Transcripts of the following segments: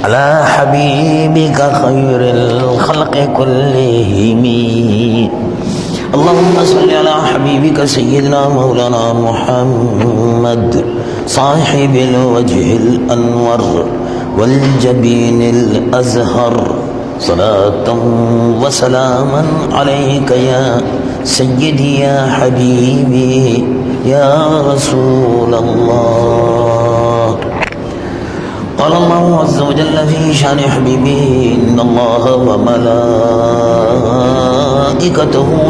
على حبيبك خير الخلق كلهم. اللهم صل على حبيبك سيدنا مولانا محمد صاحب الوجه الأنور والجبين الأزهر، صلاة وسلاما عليك يا سيدي يا حبيبي يا رسول الله. قال الله عز وجل في شان حبيبه: إن الله وملائكته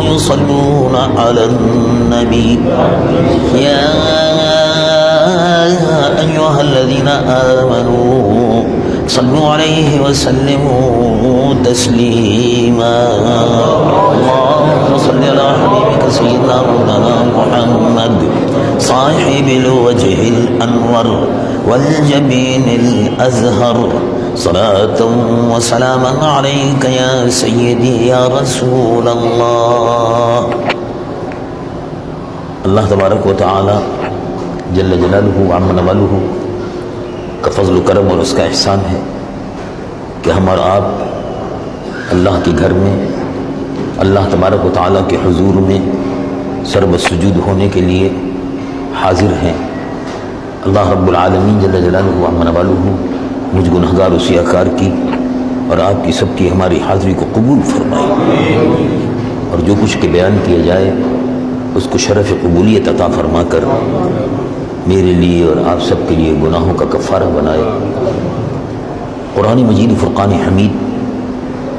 يصلون على النبي يا أيها الذين آمنوا صلوا عليه وسلموا تسليما. اللهم صل على حبيبك سيدنا مولانا محمد صاحب الوجه الأنور والجبين الأزهر، صلاة وسلاما عليك يا سيدي يا رسول الله. اللہ تبارک و تعالی جل جلالہ وعم نوالہ کا فضل و کرم اور اس کا احسان ہے کہ ہم اور آپ اللہ کے گھر میں اللہ تبارک و تعالی کے حضور میں سر بسجود ہونے کے لیے حاضر ہیں. اللہ رب العالمین جل جلالہ وعم نوالہ مجھ گنہگار و سیاکار کی اور آپ کی سب کی ہماری حاضری کو قبول فرمائے، اور جو کچھ کے بیان کیا جائے اس کو شرف قبولیت عطا فرما کر میرے لیے اور آپ سب کے لیے گناہوں کا کفارہ بنائے. قرآن مجید فرقان حمید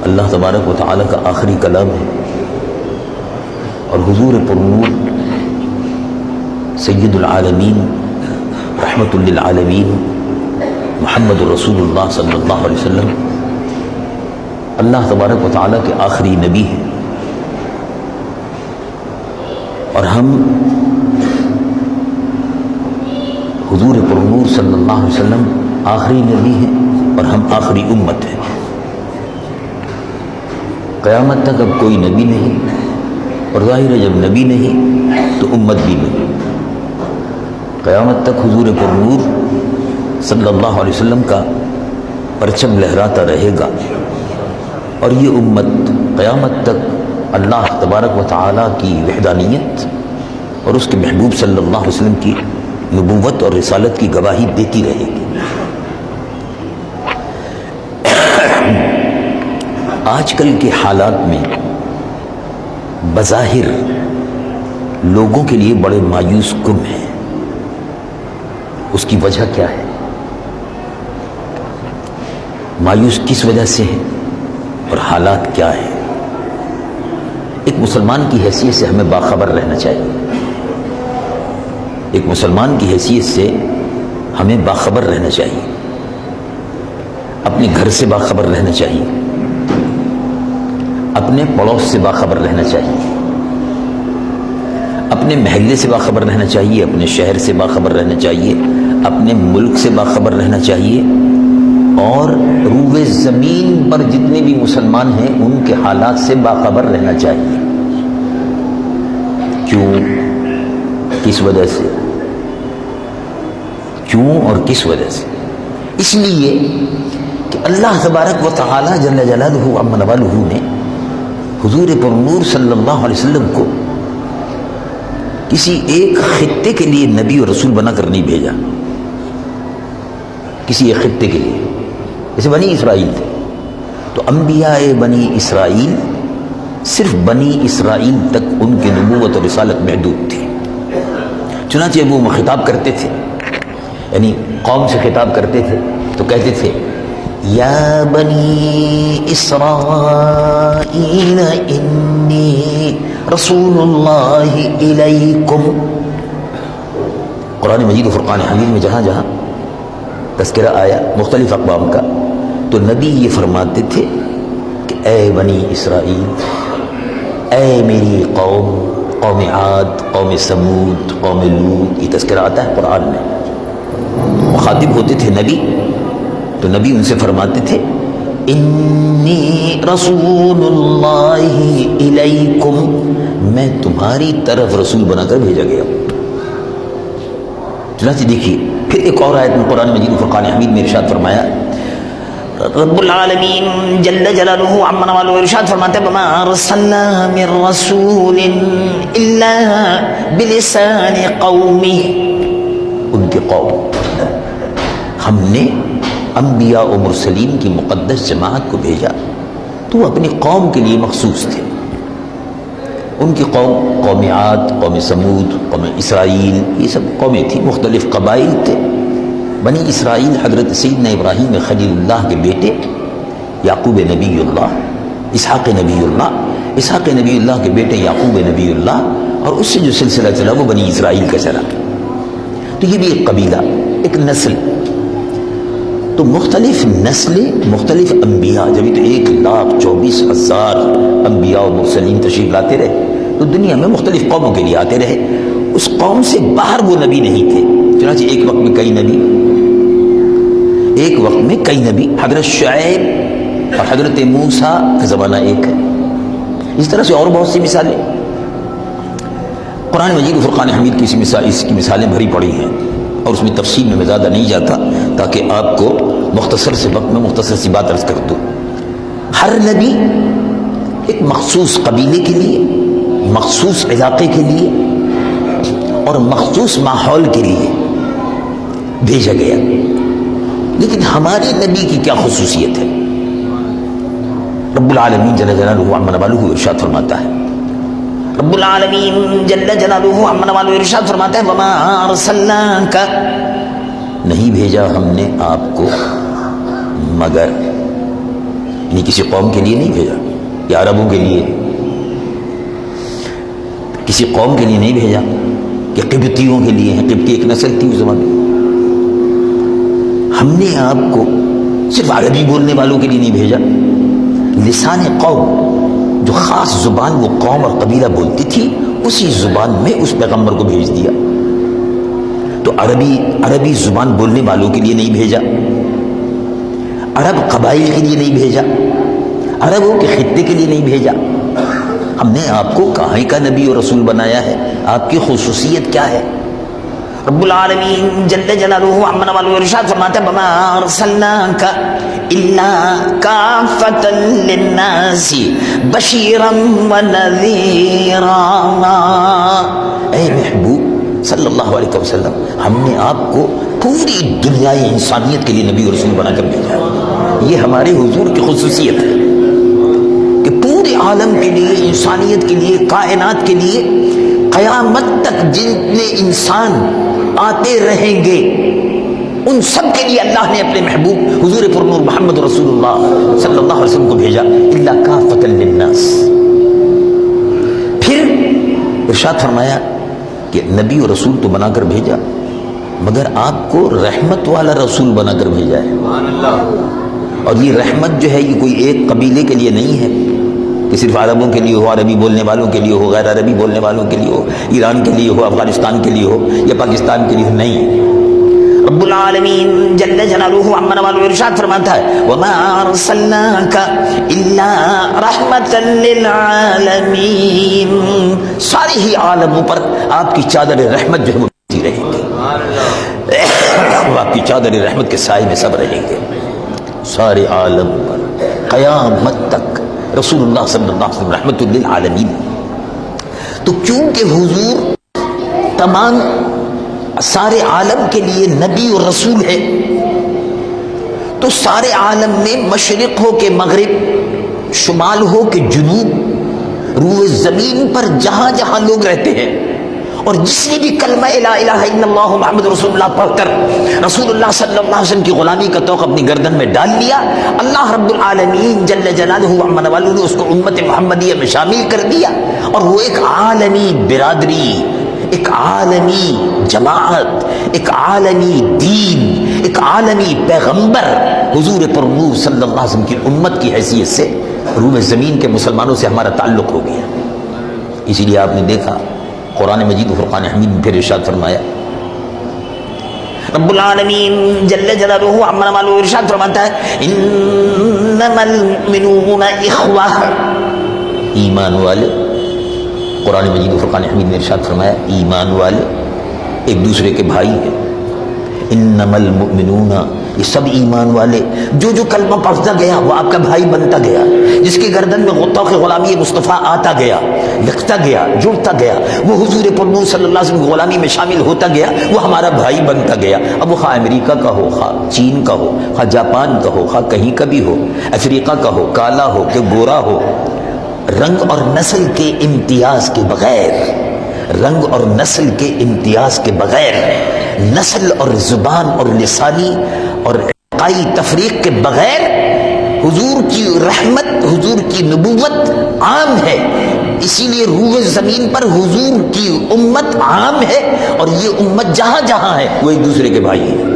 اللہ تبارک و تعالی کا آخری کلام ہے، اور حضور پرنور سید العالمین رحمت للعالمین محمد رسول اللہ صلی اللہ علیہ وسلم اللہ تبارک و تعالی کے آخری نبی ہیں، اور ہم حضور پرنور صلی اللہ علیہ وسلم آخری نبی ہیں اور ہم آخری امت ہیں. قیامت تک اب کوئی نبی نہیں، اور ظاہر ہے جب نبی نہیں تو امت بھی نہیں. قیامت تک حضور پرنور صلی اللہ علیہ وسلم کا پرچم لہراتا رہے گا، اور یہ امت قیامت تک اللہ تبارک و تعالیٰ کی وحدانیت اور اس کے محبوب صلی اللہ علیہ وسلم کی نبوت اور رسالت کی گواہی دیتی رہے گی. آج کل کے حالات میں بظاہر لوگوں کے لیے بڑے مایوس کن ہیں. اس کی وجہ کیا ہے؟ مایوس کس وجہ سے ہے اور حالات کیا ہیں؟ ایک مسلمان کی حیثیت سے ہمیں باخبر رہنا چاہیے. ایک مسلمان کی حیثیت سے ہمیں باخبر رہنا چاہیے، اپنے گھر سے باخبر رہنا چاہیے، اپنے پڑوس سے باخبر رہنا چاہیے، اپنے محلے سے باخبر رہنا چاہیے، اپنے شہر سے باخبر رہنا چاہیے، اپنے ملک سے باخبر رہنا چاہیے، اور روئے زمین پر جتنے بھی مسلمان ہیں ان کے حالات سے باخبر رہنا چاہیے. کیوں؟ کس وجہ سے؟ کیوں اور کس وجہ سے؟ اس لیے کہ اللہ تبارک و تعالی جل جلالہ وعم نوالہ نے حضور پرنور صلی اللہ علیہ وسلم کو کسی ایک خطے کے لیے نبی اور رسول بنا کر نہیں بھیجا. کسی ایک خطے کے لیے، جیسے بنی اسرائیل تھے تو انبیاء بنی اسرائیل صرف بنی اسرائیل تک ان کی نبوت اور رسالت محدود تھی. چنانچہ وہ خطاب کرتے تھے، یعنی قوم سے خطاب کرتے تھے تو کہتے تھے: یا بنی اسرائیل انی رسول اللہ الیکم. قرآن مجید و فرقان حمید میں جہاں جہاں تذکرہ آیا مختلف اقوام کا تو نبی یہ فرماتے تھے کہ اے بنی اسرائیل، اے میری قوم، قوم عاد، قوم سمود، قوم لوط، یہ تذکرہ آتا ہے قرآن میں. مخاطب ہوتے تھے نبی، تو نبی ان سے فرماتے تھے: انی رسول اللہ الیکم، میں تمہاری طرف رسول بنا کر بھیجا گیا ہوں. چنانچہ دیکھیے پھر ایک اور آیت میں قرآن مجید و فرقان حمید میں ارشاد فرمایا: رب العالمین جل جلالہ عما نوالہ ارشاد فرماتے ہیں وما ارسلنا من رسول الا بلسان قومه، ان کے قوم، ہم نے انبیاء و مرسلین کی مقدس جماعت کو بھیجا تو وہ اپنی قوم کے لیے مخصوص تھے. ان کی قوم، قوم عاد، قوم سمود، قوم اسرائیل، یہ سب قومیں تھیں، مختلف قبائل تھے. بنی اسرائیل حضرت سیدنا ابراہیم خلیل اللہ کے بیٹے، یعقوب نبی اللہ، اسحاق نبی اللہ، اسحاق نبی اللہ کے بیٹے یعقوب نبی اللہ، اور اس سے جو سلسلہ چلا وہ بنی اسرائیل کا چلا. تو یہ بھی ایک قبیلہ، ایک نسل. تو مختلف نسلیں، مختلف انبیاء، جبھی تو 1,24,000 انبیاء و مرسلین تشریف لاتے رہے تو دنیا میں مختلف قوموں کے لیے آتے رہے. اس قوم سے باہر وہ نبی نہیں تھے. چنانچہ ایک وقت میں کئی نبی، ایک وقت میں کئی نبی، حضرت شعیب اور حضرت موسیٰ کا زمانہ ایک ہے. اس طرح سے اور بہت سی مثالیں قرآن مجید و فرقان حمید کی اس کی مثالیں بھری پڑی ہیں، اور اس میں تفصیل میں زیادہ نہیں جاتا تاکہ آپ کو مختصر سے وقت میں مختصر سی بات عرض کر دوں. ہر نبی ایک مخصوص قبیلے کے لیے، مخصوص علاقے کے لیے اور مخصوص ماحول کے لیے بھیجا گیا. لیکن ہمارے نبی کی کیا خصوصیت ہے؟ رب العالمین جل جلالہ عما نوالہ ارشاد فرماتا ہے، رب العالمین جل جلالہ عما نوالہ ارشاد فرماتا ہے وما ارسلناک، نہیں بھیجا ہم نے آپ کو مگر، یعنی کسی قوم کے لیے نہیں بھیجا یا عربوں کے لیے، کسی قوم کے لیے نہیں بھیجا کہ قبطیوں کے لیے ہیں، قبطی ایک نسل تھی اس زمانے میں. ہم نے آپ کو صرف عربی بولنے والوں کے لیے نہیں بھیجا، لسان قوم، جو خاص زبان وہ قوم اور قبیلہ بولتی تھی اسی زبان میں اس پیغمبر کو بھیج دیا. تو عربی زبان بولنے والوں کے لیے نہیں بھیجا، عرب قبائل کے لیے نہیں بھیجا، عربوں کے خطے کے لیے نہیں بھیجا. ہم نے آپ کو کہاں کا نبی اور رسول بنایا ہے؟ آپ کی خصوصیت کیا ہے؟ رب العالمین جل جلالہ عما نوالہ ارشاد فرماتا ہے وما ارسلناک الا کافۃ للناس بشیرا ونذیرا. اے محبوب صلی اللہ علیہ وسلم، ہم نے آپ کو پوری دنیائے انسانیت کے لیے نبی اور رسول بنا کر بھیجا. یہ ہمارے حضور کی خصوصیت ہے کہ پورے عالم کے لیے، انسانیت کے لیے، کائنات کے لیے، قیامت تک جتنے انسان آتے رہیں گے ان سب کے لیے اللہ نے اپنے محبوب حضور پرنور محمد رسول اللہ صلی اللہ علیہ وسلم کو بھیجا. الا کافۃ للناس. پھر ارشاد فرمایا کہ نبی اور رسول تو بنا کر بھیجا مگر آپ کو رحمت والا رسول بنا کر بھیجا ہے. اور یہ رحمت جو ہے یہ کوئی ایک قبیلے کے لیے نہیں ہے کہ صرف عربوں کے لیے ہو، عربی بولنے والوں کے لیے ہو، غیر عربی بولنے والوں کے لیے ہو، ایران کے لیے ہو، افغانستان کے لیے ہو یا پاکستان کے لیے ہو. نہیں، رب العالمین جل جلالہ عما نوالہ ارشاد فرماتا ہے وما ارسلناک الا رحمتا للعالمین. سارے ہی عالموں پر آپ کی چادر رحمت جو ہے وہ بچھی رہے گی، وہ آپ کی چادر رحمت کے سائے میں سب رہیں گے. سارے عالم پر قیامت تک رسول اللہ صلی اللہ علیہ وسلم رحمت للعالمین. تو چونکہ حضور تمام سارے عالم کے لیے نبی اور رسول ہے تو سارے عالم میں مشرق ہو کہ مغرب، شمال ہو کہ جنوب، روئے زمین پر جہاں جہاں لوگ رہتے ہیں اور جس نے بھی کلمہ لا الہ الا اللہ محمد رسول اللہ پڑھ کر رسول اللہ صلی اللہ علیہ وسلم کی غلامی کا طوق اپنی گردن میں ڈال لیا، اللہ رب العالمین جل جلالہ عما نوالہ نے اس کو امت محمدیہ میں شامل کر دیا اور وہ ایک عالمی برادری، ایک عالمی جماعت، ایک عالمی دین، ایک عالمی پیغمبر حضور پرنور صلی اللہ علیہ وسلم کی امت کی حیثیت سے روح زمین کے مسلمانوں سے ہمارا تعلق ہو گیا. اسی لیے آپ نے دیکھا قرآن مجید و فرقان حمید میں پھر ارشاد فرمایا، رب العالمین جل جلالہ عما نوالہ ارشاد فرماتا ہے انما المؤمنون اخوہ. ایمان والے، قرآن مجید و فرقان حمید نے ارشاد فرمایا ایمان والے ایک دوسرے کے بھائی ہیں. انما المؤمنون یہ سب ایمان والے جو کلمہ پڑھتا گیا وہ آپ کا بھائی بنتا گیا، جس کی گردن میں غطاء غلامی مصطفیٰ آتا گیا، لکھتا گیا، جڑتا گیا، وہ حضور پر نور صلی اللہ علیہ وسلم کی غلامی میں شامل ہوتا گیا، وہ ہمارا بھائی بنتا گیا۔ اب وہ خواہ امریکہ کا ہو، خواہ چین کا ہو، خواہ جاپان کا ہو، خواہ کہیں کا بھی ہو، افریقہ کا ہو، کالا ہو کہ گورا ہو، رنگ اور نسل کے امتیاز کے بغیر، رنگ اور نسل کے امتیاز کے بغیر، نسل اور زبان اور لسانی اور عقائی تفریق کے بغیر حضور کی رحمت، حضور کی نبوت عام ہے۔ اسی لیے روح زمین پر حضور کی امت عام ہے، اور یہ امت جہاں جہاں ہے وہ ایک دوسرے کے بھائی ہیں۔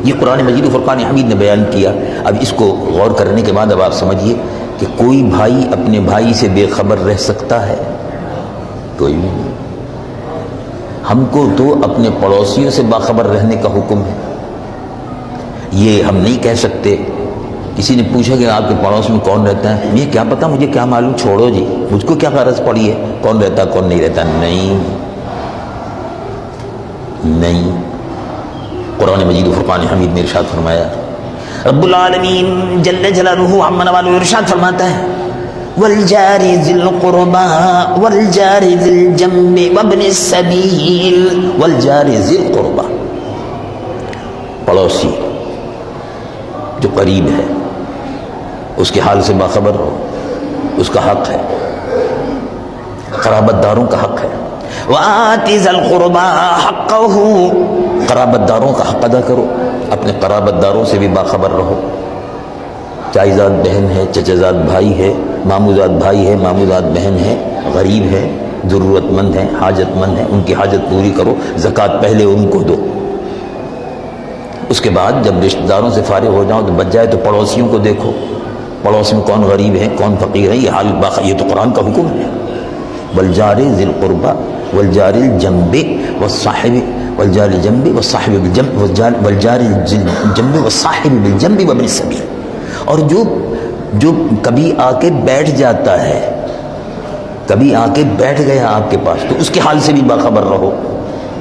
یہ قرآن مجید و فرقان حمید نے بیان کیا۔ اب اس کو غور کرنے کے بعد اب آپ سمجھیے کہ کوئی بھائی اپنے بھائی سے بے خبر رہ سکتا ہے؟ کوئی بھی نہیں۔ ہم کو تو اپنے پڑوسیوں سے باخبر رہنے کا حکم ہے۔ یہ ہم نہیں کہہ سکتے کسی نے پوچھا کہ آپ کے پڑوس میں کون رہتا ہے، یہ کیا پتا، مجھے کیا معلوم، چھوڑو جی، مجھ کو کیا غرض پڑی ہے کون رہتا کون نہیں رہتا۔ نہیں، قرآن مجید و فرقان حمید نے ارشاد فرمایا، رب العالمین جل جلالہ عم نوالہ ارشاد فرماتا ہے، والجار ذی القربى والجار ذی الجنب وابن السبیل، والجار ذی القربى، پڑوسی جو قریب ہے اس کے حال سے باخبر ہو، اس کا حق ہے، قرابت داروں کا حق ہے۔ وآت ذی القربى حقہ، قرابت داروں کا حق ادا کرو، اپنے قرابت داروں سے بھی باخبر رہو، چائزاد بہن ہے، چچزاد بھائی ہے، ماموزاد بھائی ہے، ماموزاد بہن ہے، غریب ہے، ضرورت مند ہے، حاجت مند ہے، ان کی حاجت پوری کرو، زکوٰۃ پہلے ان کو دو، اس کے بعد جب رشتہ داروں سے فارغ ہو جاؤ تو بچ جائے تو پڑوسیوں کو دیکھو، پڑوس میں کون غریب ہے کون فقیر ہے، یہ حال یہ تو قرآن کا حکم ہے۔ والجار ذی القربى والجار الجنب والصاحب والجار الجنب والصاحب بالجنب والجار الجنب والصاحب بالجنب وابن السبیل، اور جو کبھی آ کے بیٹھ جاتا ہے، کبھی آ کے بیٹھ گیا آپ کے پاس، تو اس کے حال سے بھی باخبر رہو،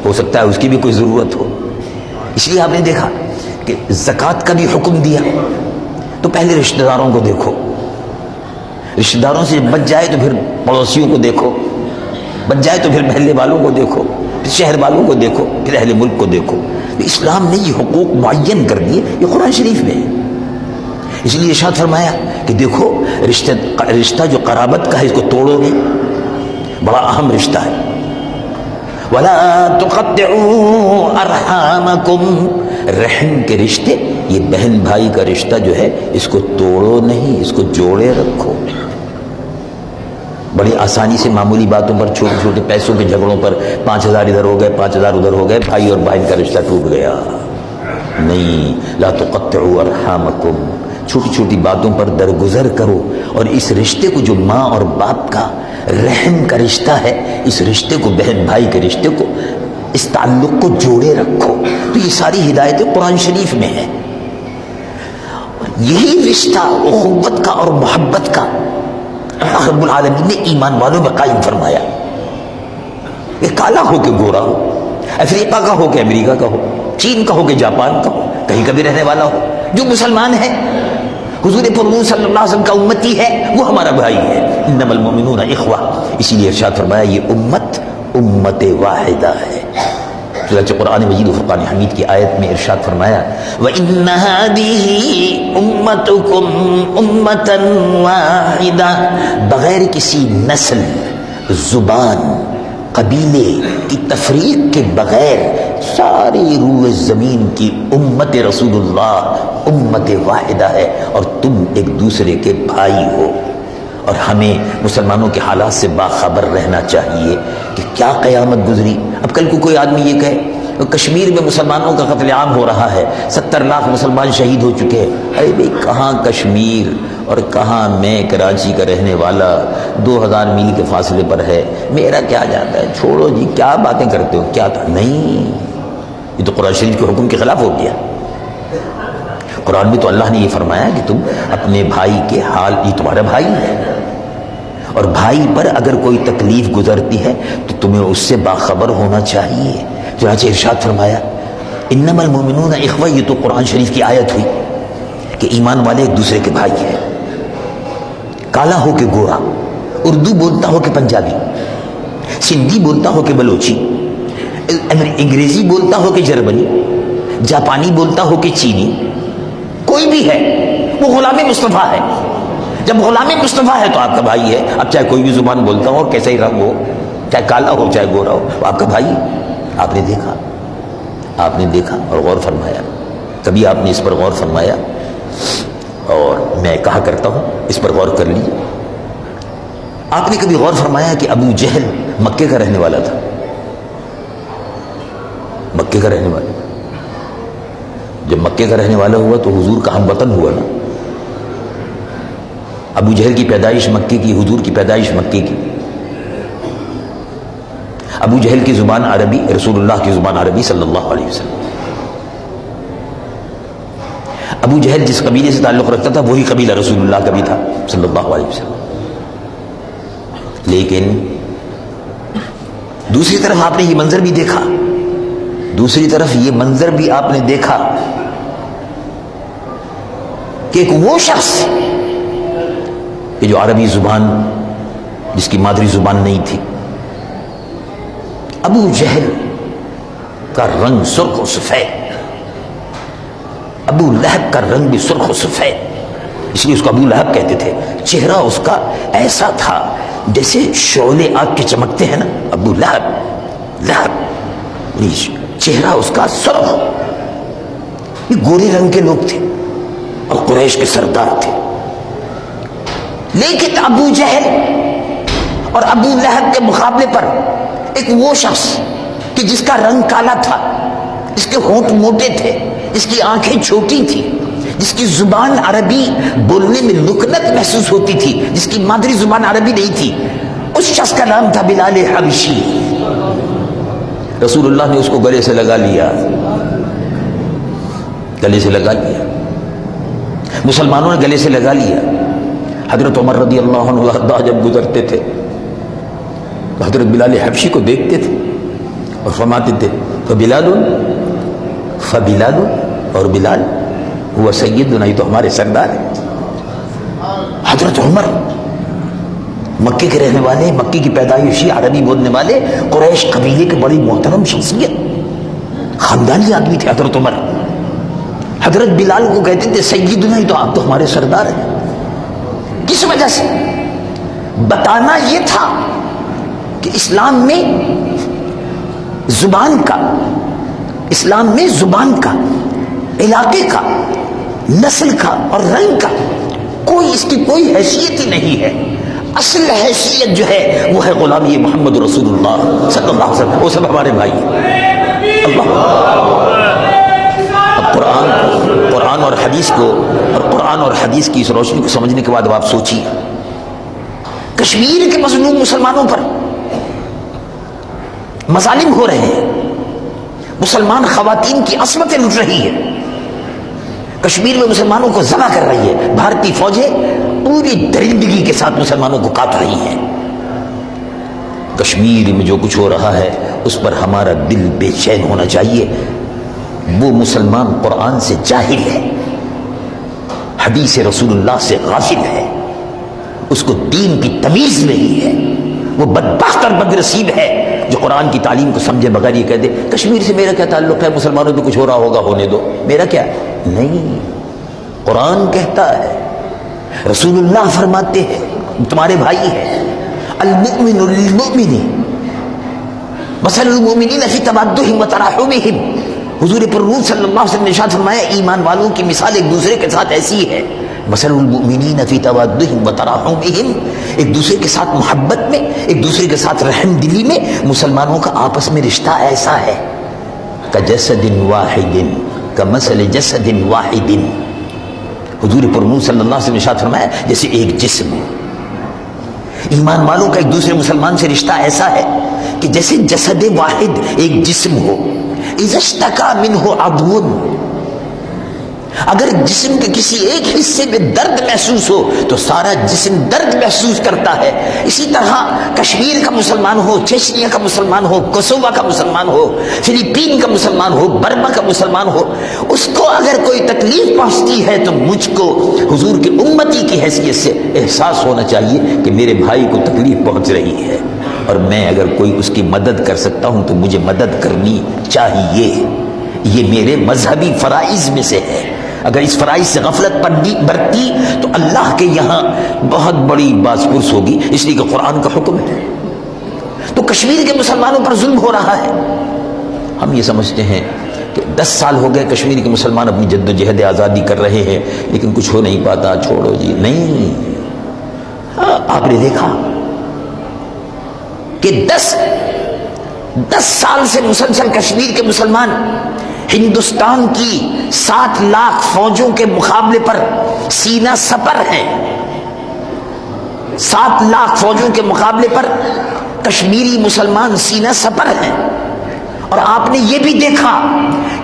ہو سکتا ہے اس کی بھی کوئی ضرورت ہو۔ اس لیے آپ نے دیکھا کہ زکوٰۃ کا بھی حکم دیا تو پہلے رشتہ داروں کو دیکھو، رشتہ داروں سے بچ جائے تو پھر پڑوسیوں کو دیکھو، بچ جائے تو پھر محلے والوں کو دیکھو، پھر شہر والوں کو دیکھو، پھر اہل ملک کو دیکھو۔ اسلام نے یہ حقوق معین کر دیے، یہ قرآن شریف میں ہے۔ اس لیے ارشاد فرمایا کہ دیکھو رشتہ جو قرابت کا ہے اس کو توڑو نہیں، بڑا اہم رشتہ ہے۔ وَلَا تُقَطِّعُوا أَرْحَامَكُمْ، رحم کے رشتے، یہ بہن بھائی کا رشتہ جو ہے اس کو توڑو نہیں، اس کو جوڑے رکھو۔ بڑی آسانی سے معمولی باتوں پر، چھوٹے چھوٹے پیسوں کے جھگڑوں پر 5,000 ادھر ہو گئے 5,000 ادھر ہو گئے، بھائی اور بہن کا رشتہ ٹوٹ گیا۔ نہیں، لا تقطعوا ارحامکم، چھوٹی چھوٹی باتوں پر درگزر کرو، اور اس رشتے کو جو ماں اور باپ کا رحم کا رشتہ ہے، اس رشتے کو، بہن بھائی کے رشتے کو، اس تعلق کو جوڑے رکھو۔ تو یہ ساری ہدایتیں قرآن شریف میں ہیں۔ یہی رشتہ اخوت کا اور محبت کا اللہ رب العالمین نے ایمان والوں میں قائم فرمایا۔ یہ کالا ہو کہ گورا ہو، افریقہ کا ہو کہ امریکہ کا ہو، چین کا ہو کہ جاپان کا ہو، کہیں کا بھی رہنے والا ہو، جو مسلمان ہے، حضور پر نور صلی اللہ علیہ وسلم کا امتی ہے، وہ ہمارا بھائی ہے۔ انما المؤمنون اخوہ، اسی لیے ارشاد فرمایا یہ امت واحدہ ہے۔ چنانچہ قرآن مجید و فرقان حمید کی آیت میں ارشاد فرمایا وَإِنَّ هَذِهِ أُمَّتُكُمْ أُمَّةً وَاحِدَةً، بغیر کسی نسل، زبان، قبیلے کی تفریق کے بغیر ساری روح زمین کی امت رسول اللہ امت واحدہ ہے، اور تم ایک دوسرے کے بھائی ہو۔ اور ہمیں مسلمانوں کے حالات سے باخبر رہنا چاہیے کہ کیا قیامت گزری۔ اب کل کو کوئی آدمی یہ کہے کشمیر میں مسلمانوں کا قتل عام ہو رہا ہے، 70 لاکھ مسلمان شہید ہو چکے ہیں، ارے بھائی کہاں کشمیر اور کہاں میں کراچی کا رہنے والا، 2000 میل کے فاصلے پر ہے، میرا کیا جاتا ہے، چھوڑو جی، کیا باتیں کرتے ہو، کیا تھا؟ نہیں، یہ تو قرآن شریف کے حکم کے خلاف ہو گیا۔ قرآن میں تو اللہ نے یہ فرمایا کہ تم اپنے بھائی کے حال، یہ تمہارا بھائی ہے، اور بھائی پر اگر کوئی تکلیف گزرتی ہے تو تمہیں اس سے باخبر ہونا چاہیے۔ چنانچہ ارشاد فرمایا انما المؤمنون اخوہ، یہ تو قرآن شریف کی آیت ہوئی کہ ایمان والے ایک دوسرے کے بھائی ہیں، کالا ہو کہ گورا، اردو بولتا ہو کہ پنجابی، سندھی بولتا ہو کہ بلوچی، انگریزی بولتا ہو کہ جرمنی، جاپانی بولتا ہو کہ چینی، کوئی بھی ہے وہ غلام مصطفیٰ ہے۔ جب غلام مصطفیٰ ہے تو آپ کا بھائی ہے۔ اب چاہے کوئی بھی زبان بولتا ہو، کیسا ہی رنگ ہو، چاہے کالا ہو چاہے گورا ہو، وہ آپ کا بھائی ہے۔ آپ نے دیکھا اور غور فرمایا، کبھی آپ نے اس پر غور فرمایا؟ اور میں کہا کرتا ہوں اس پر غور کر لیجیے۔ آپ نے کبھی غور فرمایا کہ ابو جہل مکے کا رہنے والا تھا؟ مکے کا رہنے والا، جب مکے کا رہنے والا ہوا تو حضور کا ہم وطن ہوا نا۔ ابو جہل کی پیدائش مکے کی، حضور کی پیدائش مکے کی۔ ابو جہل کی زبان عربی، رسول اللہ کی زبان عربی صلی اللہ علیہ وسلم۔ ابو جہل جس قبیلے سے تعلق رکھتا تھا وہی قبیلہ رسول اللہ کا بھی تھا صلی اللہ علیہ وسلم۔ لیکن دوسری طرف آپ نے یہ منظر بھی دیکھا، کہ ایک وہ شخص کہ جو عربی زبان، جس کی مادری زبان نہیں تھی، ابو جہل کا رنگ سرخ و سفید، ابو لہب کا رنگ بھی سرخ و سفید، اس لیے اس کو ابو لہب کہتے تھے۔ چہرہ اس کا ایسا تھا جیسے شعلے آگ کے چمکتے ہیں نا، ابو لہب، چہرہ اس کا سرخ، یہ گورے رنگ کے لوگ تھے اور قریش کے سردار تھے۔ لیکن ابو جہل اور ابو لہب کے مقابلے پر ایک وہ شخص کہ جس کا رنگ کالا تھا، جس کے ہونٹ موٹے تھے، جس کی آنکھیں چھوٹی تھی، جس کی زبان عربی بولنے میں لکنت محسوس ہوتی تھی، جس کی مادری زبان عربی نہیں تھی، اس شخص کا نام تھا بلال حبشی۔ رسول اللہ نے اس کو گلے سے لگا لیا، مسلمانوں نے گلے سے لگا لیا۔ حضرت عمر رضی اللہ عنہ جب گزرتے تھے تو حضرت بلال حبشی کو دیکھتے تھے اور فرماتے تھے فبلال اور بلال ہوا سیدنا، یہ تو ہمارے سردار ہیں۔ حضرت عمر مکے کے رہنے والے، مکے کی پیدائشی، عربی بولنے والے، قریش قبیلے کے بڑی محترم شخصیت، خاندانی آدمی تھے حضرت عمر۔ حضرت بلال کو کہتے تھے سیدنا، یہ تو آپ تو ہمارے سردار ہیں۔ کس وجہ سے؟ بتانا یہ تھا کہ اسلام میں زبان کا، علاقے کا، نسل کا اور رنگ کا اس کی کوئی حیثیت ہی نہیں ہے۔ اصل حیثیت جو ہے وہ ہے غلامی محمد رسول اللہ صلی اللہ علیہ وسلم، وہ سب ہمارے بھائی ہیں۔ اللہ قرآن اور حدیث کی اس روشنی کو سمجھنے کے بعد اب آپ سوچیے، کشمیر کے مظلوم مسلمانوں پر مظالم ہو رہے ہیں، مسلمان خواتین کی عصمتیں لٹ رہی ہے، کشمیر میں مسلمانوں کو ذبح کر رہی ہے، بھارتی فوجیں پوری درندگی کے ساتھ مسلمانوں کو کاٹ رہی ہیں۔ کشمیر میں جو کچھ ہو رہا ہے اس پر ہمارا دل بے چین ہونا چاہیے۔ وہ مسلمان قرآن سے جاہل ہے، حدیث رسول اللہ سے غافل ہے، اس کو دین کی تمیز نہیں ہے، وہ بدبخت اور بدنصیب ہے جو قرآن کی تعلیم کو سمجھے بغیر یہ کہہ دے کشمیر سے میرا کیا تعلق ہے، مسلمانوں پہ کچھ ہو رہا ہوگا ہونے دو، میرا کیا؟ نہیں، قرآن کہتا ہے، رسول اللہ فرماتے ہیں، تمہارے بھائی ہیں، المؤمن للمؤمن مثل المؤمنین فی تبادہم وتراحمہم، حضور پرنور صلی اللہ علیہ وسلم نے ارشاد فرمایا ایمان والوں کی مثال ایک دوسرے کے ساتھ ایسی ہے، مثل المؤمنین فی تبادہم وتراحمہم، ایک دوسرے کے ساتھ محبت میں، ایک دوسرے کے ساتھ رحم دلی میں مسلمانوں کا آپس میں رشتہ ایسا ہے، کجسد واحد، کمثل جسد واحد، حضور پرنور صلی اللہ علیہ وسلم نے ارشاد فرمایا جیسے ایک جسم۔ ایمان والوں کا ایک دوسرے مسلمان سے رشتہ ایسا ہے کہ جیسے جسد واحد ایک جسم ہو، اذا اشتکا منہ عضو، اگر جسم کے کسی ایک حصے میں درد محسوس ہو تو سارا جسم درد محسوس کرتا ہے. اسی طرح کشمیر کا مسلمان ہو، چیچنیا کا مسلمان ہو، کوسووا کا مسلمان ہو، فلپین کا مسلمان ہو، برما کا مسلمان ہو، اس کو اگر کوئی تکلیف پہنچتی ہے تو مجھ کو حضور کے امتی کی حیثیت سے احساس ہونا چاہیے کہ میرے بھائی کو تکلیف پہنچ رہی ہے، اور میں اگر کوئی اس کی مدد کر سکتا ہوں تو مجھے مدد کرنی چاہیے. یہ میرے مذہبی فرائض میں سے ہے. اگر اس فرائض سے غفلت برتی تو اللہ کے یہاں بہت بڑی باز پرس ہوگی، اس لیے کہ قرآن کا حکم ہے. تو کشمیر کے مسلمانوں پر ظلم ہو رہا ہے. ہم یہ سمجھتے ہیں کہ 10 سال ہو گئے کشمیر کے مسلمان اپنی جد و جہد آزادی کر رہے ہیں لیکن کچھ ہو نہیں پاتا، چھوڑو جی. نہیں، آپ نے دیکھا کہ 10 سال سے مسلسل کشمیر کے مسلمان ہندوستان کی 7 لاکھ فوجوں کے مقابلے پر سینہ سپر ہیں. 7 لاکھ فوجوں کے مقابلے پر کشمیری مسلمان سینہ سپر ہیں. اور آپ نے یہ بھی دیکھا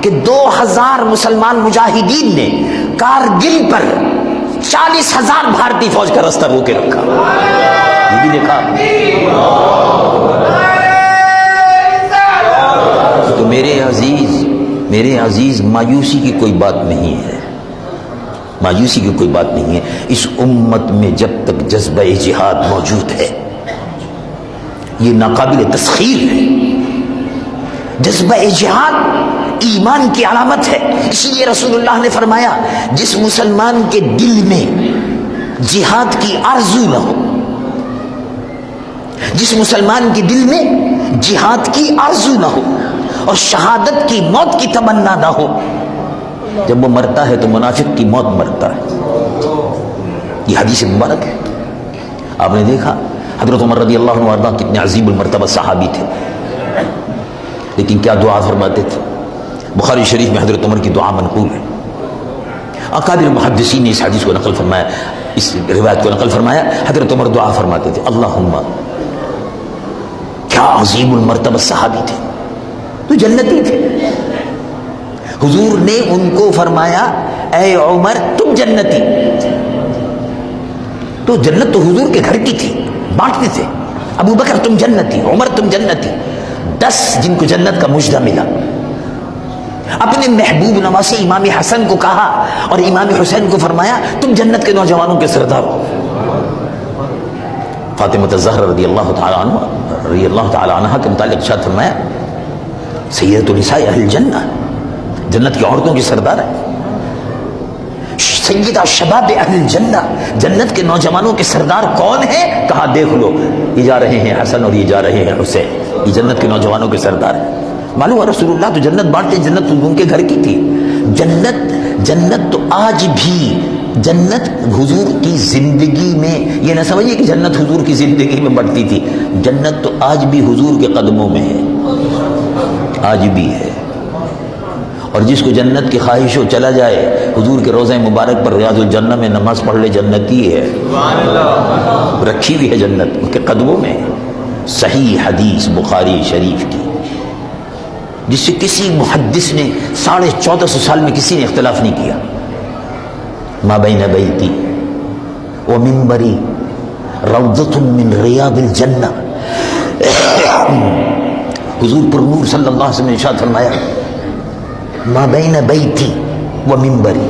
کہ 2000 مسلمان مجاہدین نے کارگل پر 40,000 بھارتی فوج کا راستہ روکے رکھا. یہ بھی دیکھا. تو میرے عزیز مایوسی کی کوئی بات نہیں ہے، مایوسی کی کوئی بات نہیں ہے. اس امت میں جب تک جذبہ جہاد موجود ہے یہ ناقابل تسخیر ہے. جذبہ جہاد ایمان کی علامت ہے. اسی لیے رسول اللہ نے فرمایا جس مسلمان کے دل میں جہاد کی آرزو نہ ہو، جس مسلمان کے دل میں جہاد کی آرزو نہ ہو اور شہادت کی موت کی تمنا نہ ہو، جب وہ مرتا ہے تو منافق کی موت مرتا ہے. یہ حدیث مبارک ہے. آپ نے دیکھا حضرت عمر رضی اللہ عنہ وارضاہ کتنے عظیم المرتبہ صحابی تھے، لیکن کیا دعا فرماتے تھے. بخاری شریف میں حضرت عمر کی دعا منقول ہے. اکابر محدثین نے اس حدیث کو نقل فرمایا، اس روایت کو نقل فرمایا. حضرت عمر دعا فرماتے تھے اللہم، کیا عظیم المرتبہ صحابی تھے، تو جنتی تھے. حضور نے ان کو فرمایا اے عمر تم جنتی. تو جنت تو حضور کے گھر کی تھی، بانٹتے تھے. ابو بکر تم جنتی، عمر تم جنتی. 10 جن کو جنت کا مژدہ ملا. اپنے محبوب نواسے امام حسن کو کہا اور امام حسین کو فرمایا تم جنت کے نوجوانوں کے سردار ہو. فاطمہ الزہرا رضی اللہ تعالی عنہ کے متعلق ارشاد فرمایا سیدۃ النساء اہل الجنہ، جنت کی عورتوں کی سردار ہے. سیدہ شباب اہل الجنہ، جنت کے نوجوانوں کے سردار کون ہیں؟ کہا دیکھ لو، یہ جا رہے ہیں حسن اور یہ جا رہے ہیں حسین، یہ جنت کے نوجوانوں کے سردار ہیں. معلوم ہے رسول اللہ تو جنت بانٹتے، جنت تو ان کے گھر کی تھی. جنت تو آج بھی، جنت حضور کی زندگی میں، یہ نہ سمجھیے کہ جنت حضور کی زندگی میں بڑھتی تھی، جنت تو آج بھی حضور کے قدموں میں ہے، آج بھی ہے. اور جس کو جنت کی خواہش ہو چلا جائے حضور کے روضہ مبارک پر ریاض الجنہ میں نماز پڑھ لے، جنتی ہے، رکھی ہوئی ہے جنت ان کے قدموں میں. صحیح حدیث بخاری شریف کی جس سے کسی محدث نے 1450 سال میں کسی نے اختلاف نہیں کیا. ما بین بیتی و منبری روضۃ من ریاض الجنہ. حضور پر نور صلی اللہ علیہ وسلم نے ارشاد فرمایا ما بین بیتی و منبری،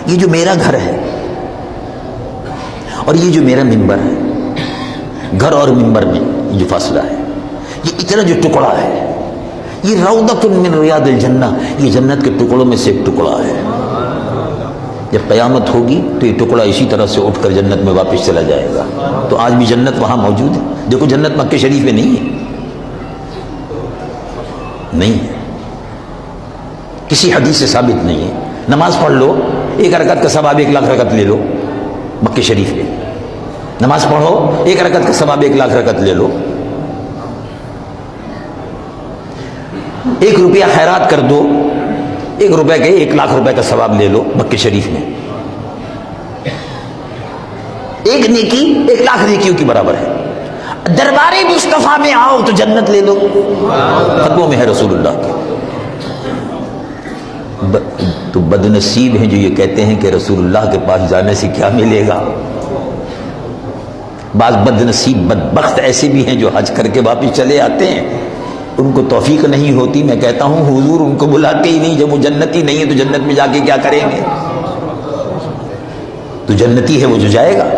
یہ جو میرا گھر ہے اور یہ جو میرا منبر ہے، گھر اور منبر میں یہ جو فاصلہ ہے، یہ اتنا جو ٹکڑا ہے، یہ روضۃ من ریاض الجنہ، یہ جنت کے ٹکڑوں میں سے ایک ٹکڑا ہے. جب قیامت ہوگی تو یہ ٹکڑا اسی طرح سے اٹھ کر جنت میں واپس چلا جائے گا. تو آج بھی جنت وہاں موجود ہے. دیکھو جنت مکہ شریف میں نہیں ہے، نہیں ہے، کسی حدیث سے ثابت نہیں ہے. نماز پڑھ لو، 1 رکعت کا ثواب 1 لاکھ رکعت لے لو مکہ شریف میں. نماز پڑھو 1 رکعت کا ثواب 1 لاکھ رکعت لے لو. 1 روپیہ خیرات کر دو، 1 روپے کے 1 لاکھ روپے کا ثواب لے لو مکہ شریف میں. ایک نیکی 1 لاکھ نیکیوں کی برابر ہے. دربار مصطفیٰ میں آؤ تو جنت لے لو، قدموں میں ہے رسول اللہ کے. تو بدنصیب ہیں جو یہ کہتے ہیں کہ رسول اللہ کے پاس جانے سے کیا ملے گا. بعض بدنصیب بدبخت ایسے بھی ہیں جو حج کر کے واپس چلے آتے ہیں, ان کو توفیق نہیں ہوتی. میں کہتا ہوں حضور ان کو بلاتے ہی نہیں. جب وہ جنتی نہیں ہے تو جنت میں جا کے کیا کریں گے؟ تو جنتی ہے وہ جو جائے گا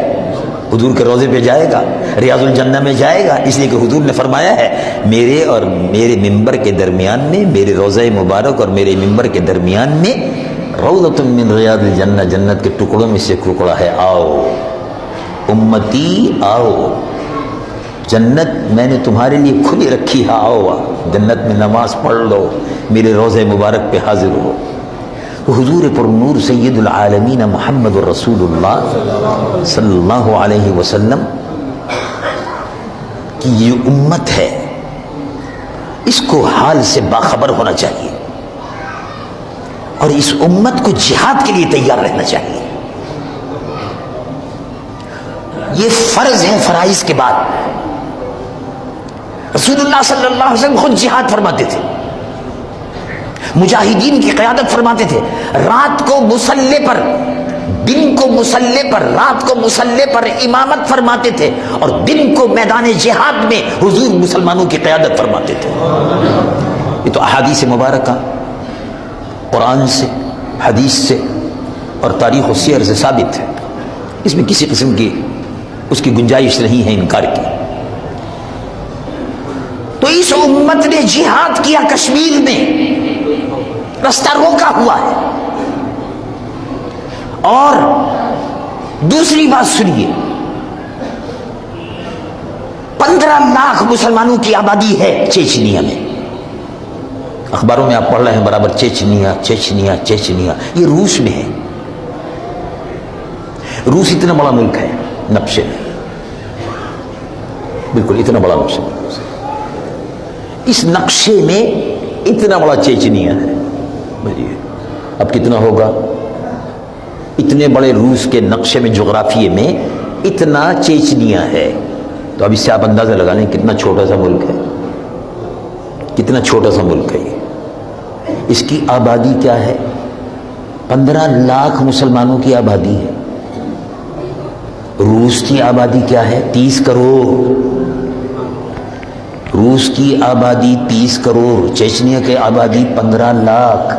حضور کے روضے پہ جائے گا, ریاض الجنہ میں جائے گا, اس لیے کہ حضور نے فرمایا ہے میرے اور میرے ممبر کے درمیان میں, میرے روضہ مبارک اور میرے ممبر کے درمیان میں روضۃ من ریاض الجنہ, جنت کے ٹکڑوں میں سے ٹکڑا ہے. آؤ امتی آؤ, جنت میں نے تمہارے لیے کھلی رکھی ہے, آؤ جنت میں نماز پڑھ لو, میرے روضہ مبارک پہ حاضر ہو. حضور پر نور سید العالمین محمد الرسول اللہ صلی اللہ علیہ وسلم کی یہ امت ہے, اس کو حال سے باخبر ہونا چاہیے اور اس امت کو جہاد کے لیے تیار رہنا چاہیے. یہ فرض ہے فرائض کے بعد. رسول اللہ صلی اللہ علیہ وسلم خود جہاد فرماتے تھے, مجاہدین کی قیادت فرماتے تھے. رات کو مصلے پر, دن کو مصلے پر, رات کو مصلے پر امامت فرماتے تھے اور دن کو میدان جہاد میں حضور مسلمانوں کی قیادت فرماتے تھے. یہ تو احادیث مبارکہ قرآن سے, حدیث سے اور تاریخ و سیر سے ثابت ہے. اس میں کسی قسم کی اس کی گنجائش نہیں ہے انکار کی. تو اس امت نے جہاد کیا, کشمیر میں رستہ روکا ہوا ہے. اور دوسری بات سنیے, 15 لاکھ مسلمانوں کی آبادی ہے چیچنیا میں. اخباروں میں آپ پڑھ رہے ہیں برابر چیچنیا چیچنیا چیچنیا. یہ روس میں ہے. روس اتنا بڑا ملک ہے نقشے میں, بالکل اتنا بڑا نقشہ. اس نقشے میں اتنا بڑا چیچنیا ہے. اب کتنا ہوگا؟ اتنے بڑے روس کے نقشے میں, جغرافیے میں اتنا چیچنیا ہے. تو اب اس سے آپ اندازہ لگا لیں کتنا چھوٹا سا ملک ہے, کتنا چھوٹا سا ملک ہے یہ. اس کی آبادی کیا ہے؟ 15 لاکھ مسلمانوں کی آبادی ہے. روس کی آبادی کیا ہے؟ 30 کروڑ. روس کی آبادی 30 کروڑ, چیچنیا کی آبادی 15 لاکھ.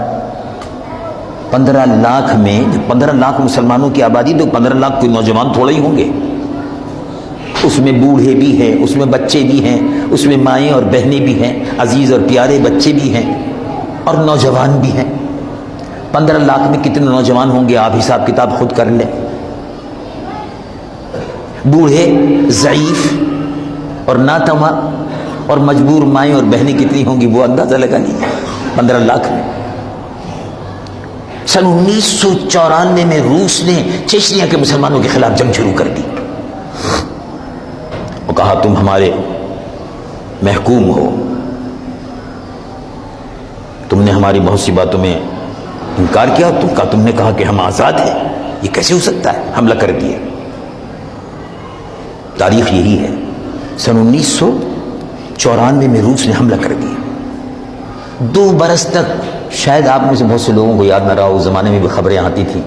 15 لاکھ میں 15 لاکھ مسلمانوں کی آبادی, تو 15 لاکھ کوئی نوجوان تھوڑے ہی ہوں گے. اس میں بوڑھے بھی ہیں, اس میں بچے بھی ہیں, اس میں مائیں اور بہنیں بھی ہیں, عزیز اور پیارے بچے بھی ہیں اور نوجوان بھی ہیں. 15 لاکھ میں کتنے نوجوان ہوں گے آپ حساب کتاب خود کر لیں. بوڑھے, ضعیف اور ناتواں اور مجبور مائیں اور بہنیں کتنی ہوں گی وہ اندازہ لگا نہیں. 15 لاکھ میں. سن 1994 میں روس نے چیچنیا کے مسلمانوں کے خلاف جنگ شروع کر دی. وہ کہا تم ہمارے محکوم ہو, تم نے ہماری بہت سی باتوں میں انکار کیا, تم نے کہا کہ ہم آزاد ہیں, یہ کیسے ہو سکتا ہے؟ حملہ کر دیا. تاریخ یہی ہے. سن 1994 میں روس نے حملہ کر دیا. 2 برس تک, شاید آپ میں سے بہت سے لوگوں کو یاد نہ رہا, اس زمانے میں بھی خبریں آتی تھی,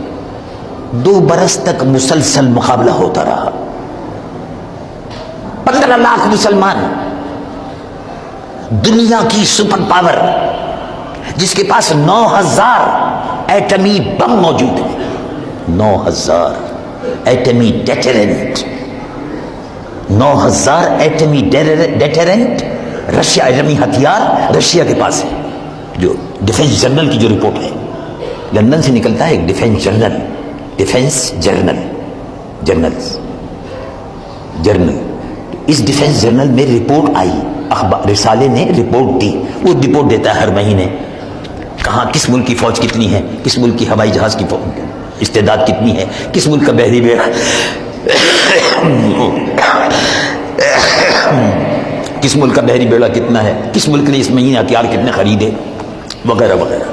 2 برس تک مسلسل مقابلہ ہوتا رہا. 15 لاکھ مسلمان, دنیا کی سپر پاور جس کے پاس 9000 ایٹمی بم موجود ہے, 9000 ایٹمی ڈیٹرنٹ, 9000 ایٹمی ڈیٹرنٹ, رشیا ایٹمی ہتھیار رشیا کے پاس ہے. جو ڈیفنس جرنل کی جو رپورٹ ہے, لندن سے نکلتا ہے ایک ڈیفنس جرنل. اس ڈیفنس جرنل میں رپورٹ آئی, اخبار رسالے نے رپورٹ دی. وہ رپورٹ دیتا ہے ہر مہینے, کہاں کس ملک کی فوج کتنی ہے, کس ملک کی ہوائی جہاز کی استعداد کتنی ہے, کس ملک کا بحری بیڑا, کس ملک کا بحری بیڑا کتنا ہے, کس ملک نے اس مہینے ہتھیار کتنے خریدے, وغیرہ وغیرہ.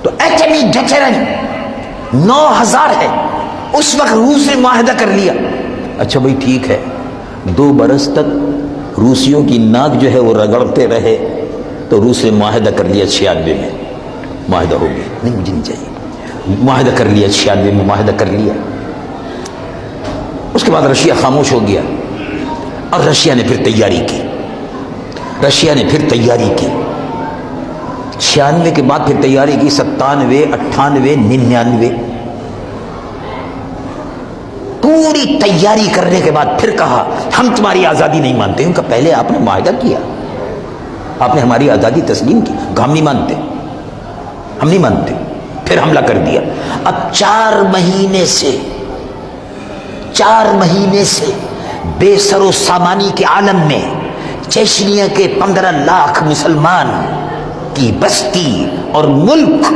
تو ایٹمی ڈیٹرنٹ 9000 ہے. اس وقت روس نے معاہدہ کر لیا. اچھا بھائی ٹھیک ہے, 2 برس تک روسیوں کی ناک جو ہے وہ رگڑتے رہے, تو روس نے معاہدہ کر لیا 96 میں معاہدہ ہو گیا، نہیں مجھے نہیں چاہیے. معاہدہ کر لیا، 96 میں معاہدہ کر لیا. اس کے بعد رشیا خاموش ہو گیا اور رشیا نے پھر تیاری کی. 96 کے بعد پھر تیاری کی، 97، 98، 99. پوری تیاری کرنے کے بعد پھر کہا ہم تمہاری آزادی نہیں مانتے. ان کا پہلے آپ نے معاہدہ کیا، آپ نے ہماری آزادی تسلیم کی، ہم نہیں مانتے، ہم نہیں مانتے. پھر حملہ کر دیا. اب 4 مہینے سے بے سر و سامانی کے عالم میں چیچنیا کے 15 لاکھ مسلمان کی بستی اور ملک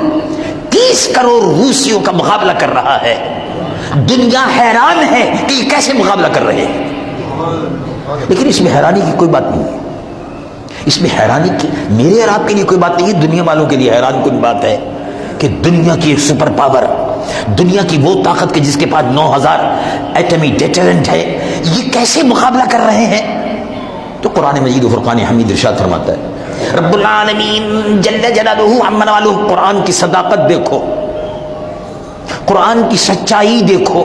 30 کروڑ روسیوں کا مقابلہ کر رہا ہے. دنیا حیران ہے کہ یہ کیسے مقابلہ کر رہے ہیں. لیکن اس میں حیرانی کی کوئی بات نہیں ہے. اس میں حیرانی کی میرے اور آپ کے لیے کوئی بات نہیں ہے، دنیا والوں کے لیے حیران کن بات ہے کہ دنیا کی ایک سپر پاور، دنیا کی وہ طاقت کہ جس کے پاس 9000 ایٹمی ڈیٹرنٹ ہے، یہ کیسے مقابلہ کر رہے ہیں. تو قرآن مجید و فرقان حمید ارشاد فرماتا ہے، رب العالمین جل جلالہ عم نوالہ، قرآن کی صداقت دیکھو، قرآن کی سچائی دیکھو،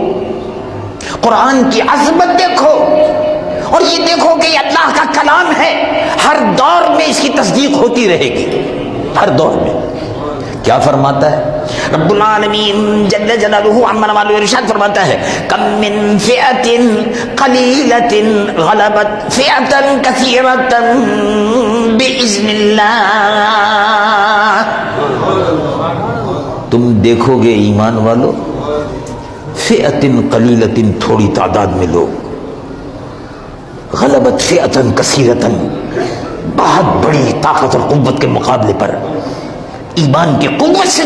قرآن کی عظمت دیکھو، اور یہ دیکھو کہ یہ اللہ کا کلام ہے، ہر دور میں اس کی تصدیق ہوتی رہے گی، ہر دور میں. کیا فرماتا ہے رب العالمین جل جلالہ عم نوالہ؟ ارشاد فرماتا ہے، کم من فئۃ قلیلۃ غلبت فئۃ کثیرۃ باذن اللہ. تم دیکھو گے ایمان والو، فئۃ قلیلۃ، تھوڑی تعداد میں لوگ، غلبت فئۃ کثیرۃ، بہت بڑی طاقت اور قوت کے مقابلے پر ایمان کی قوت سے